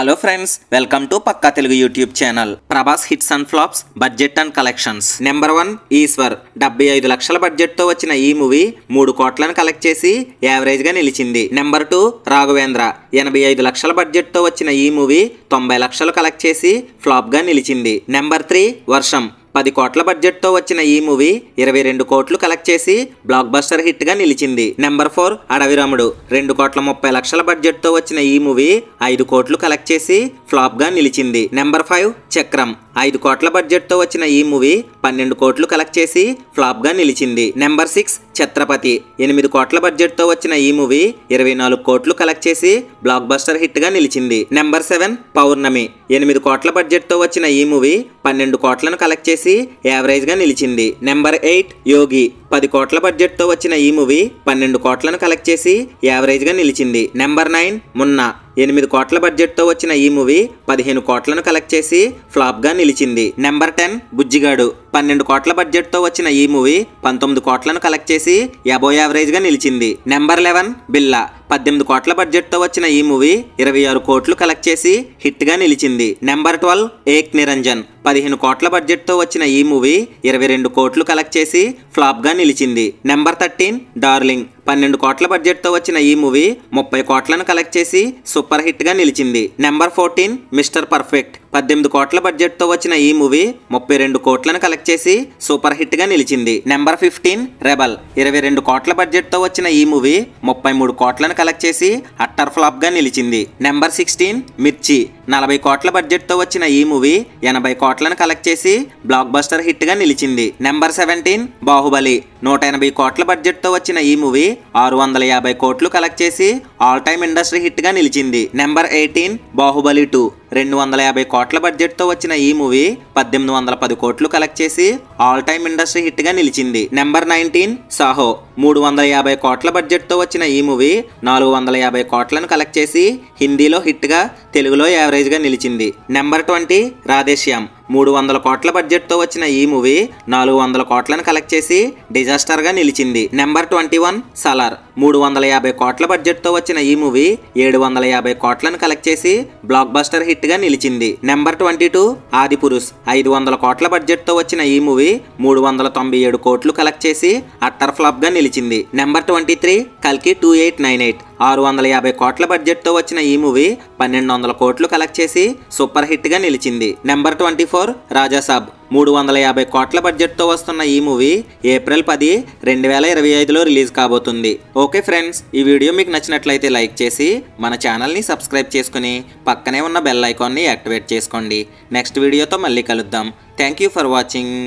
Hello friends, welcome to పక్కా Telugu YouTube channel. Prabhas hits and flops, budget and collections. Number 1 Eeshwar. 75 లక్షల budget తో వచ్చిన ఈ మూవీ 3 కోట్లను కలెక్ట్ చేసి యావరేజ్ గా నిలిచింది. నెంబర్ 2 రాఘవేంద్ర. 85 లక్షల బడ్జెట్ తో వచ్చిన ఈ మూవీ 90 లక్షలు కలెక్ట్ చేసి ఫ్లాప్ గా నిలిచింది. నెంబర్ 3 వర్షం. 10 కోట్ల బడ్జెట్ తో వచ్చిన ఈ మూవీ 22 కోట్లు కలెక్ట్ చేసి బ్లాక్ బస్టర్ హిట్ గా నిలిచింది. నెంబర్ 4 అడవిరాముడు. 2 కోట్ల 30 లక్షల బడ్జెట్ తో వచ్చిన ఈ మూవీ 5 కోట్లు కలెక్ట్ చేసి ఫ్లాప్ గా నిలిచింది. నెంబర్ 5 చక్రం. 5 కోట్ల బడ్జెట్ తో వచ్చిన ఈ మూవీ 12 కోట్లు కలెక్ట్ చేసి ఫ్లాప్ గా నిలిచింది. నెంబర్ 6 ఛత్రపతి. 8 కోట్ల బడ్జెట్ తో వచ్చిన ఈ మూవీ 24 కోట్లు కలెక్ట్ చేసి బ్లాక్ బస్టర్ హిట్ గా నిలిచింది. నెంబర్ 7 పౌర్ణమి. 8 కోట్ల బడ్జెట్ తో వచ్చిన ఈ మూవీ 12 కోట్లను కలెక్ట్ చేసి యావరేజ్ గా నిలిచింది. నెంబర్ 8 యోగి. 10 కోట్ల బడ్జెట్ తో వచ్చిన ఈ మూవీ 12 కోట్లను కలెక్ట్ చేసి యావరేజ్ గా నిలిచింది. నెంబర్ 9 మున్నా. 8 కోట్ల బడ్జెట్ తో వచ్చిన ఈ మూవీ 15 కోట్లను కలెక్ట్ చేసి ఫ్లాప్ గా నిలిచింది. నెంబర్ 10 బుజ్జిగాడు. 12 కోట్ల బడ్జెట్ తో వచ్చిన ఈ మూవీ 19 కోట్లను కలెక్ట్ చేసి అబోవ్ యావరేజ్ గా నిలిచింది. నెంబర్ 11 బిల్లా. 18 కోట్ల బడ్జెట్ తో వచ్చిన ఈ మూవీ 26 కోట్లు కలెక్ట్ చేసి హిట్ గా నిలిచింది. నెంబర్ 12 ఏక్ నిరంజన్. 15 కోట్ల బడ్జెట్ తో వచ్చిన ఈ మూవీ 22 కోట్లు కలెక్ట్ చేసి ఫ్లాప్ గా నిలిచింది. Number 13 darling. 12 కోట్ల బడ్జెట్ తో వచ్చిన ఈ మూవీ 30 కోట్లను కలెక్ట్ చేసి సూపర్ హిట్ గా నిలిచింది. Number 14 mister perfect. 18 కోట్ల బడ్జెట్ తో వచ్చిన ఈ మూవీ 32 కోట్లను కలెక్ట్ చేసి సూపర్ హిట్ గా నిలిచింది. Number 15 rebel. 22 కోట్ల బడ్జెట్ తో వచ్చిన ఈ మూవీ 33 కోట్లను కలెక్ట్ చేసి అట్టర్ ఫ్లాప్ గా నిలిచింది. నెంబర్ 16 మిర్చి. 40 కోట్ల బడ్జెట్ తో వచ్చిన ఈ మూవీ 80 కోట్లను కలెక్ట్ చేసి బ్లాక్ బస్టర్ హిట్ గా నిలిచింది. నెంబర్ 17 బాహుబలి. 180 కోట్ల బడ్జెట్ తో వచ్చిన ఈ మూవీ 650 కోట్లు కలెక్ట్ చేసి ఆల్ టైమ్ ఇండస్ట్రీ హిట్ గా నిలిచింది. నెంబర్ 18 బాహుబలి 2. 250 కోట్ల బడ్జెట్ తో వచ్చిన ఈ మూవీ 1810 కోట్లు కలెక్ట్ చేసి ఆల్ టైమ్ ఇండస్ట్రీ హిట్ గా నిలిచింది. నెంబర్ 19 సాహో. 350 కోట్ల బడ్జెట్ తో వచ్చిన ఈ మూవీ 450 కోట్లను కలెక్ట్ చేసి హిందీలో హిట్ గా, తెలుగులో యావరేజ్ గా నిలిచింది. నెంబర్ 20 రాధేశ్యామ్. 300 కోట్ల బడ్జెట్ తో వచ్చిన ఈ మూవీ 400 కోట్లను కలెక్ట్ చేసి డిజాస్టర్ గా నిలిచింది. నెంబర్ 21 సలార్. 350 కోట్ల బడ్జెట్ తో వచ్చిన ఈ మూవీ 750 కోట్లను కలెక్ట్ చేసి బ్లాక్ బస్టర్ హిట్ గా నిలిచింది. నెంబర్ 22 ఆదిపురుష్. 500 కోట్ల బడ్జెట్ తో వచ్చిన ఈ మూవీ 397 కోట్లు కలెక్ట్ చేసి అట్టర్ ఫ్లాప్ గా నిలిచింది. నెంబర్ 23 కల్కి 2898. 650 కోట్ల బడ్జెట్ తో వచ్చిన ఈ మూవీ 1200 కోట్లు కలెక్ట్ చేసి సూపర్ హిట్ గా నిలిచింది. నెంబర్ 24 రాజాసాబ్. 350 కోట్ల బడ్జెట్ తో వస్తున్న ఈ మూవీ ఏప్రిల్ 10, 2025లో రిలీజ్ కాబోతుంది. ఓకే ఫ్రెండ్స్, ఈ వీడియో మీకు నచ్చినట్లయితే లైక్ చేసి మన ఛానల్ని సబ్స్క్రైబ్ చేసుకుని పక్కనే ఉన్న బెల్ ఐకాన్ని యాక్టివేట్ చేసుకోండి. నెక్స్ట్ వీడియోతో మళ్ళీ కలుద్దాం. Thank you for watching.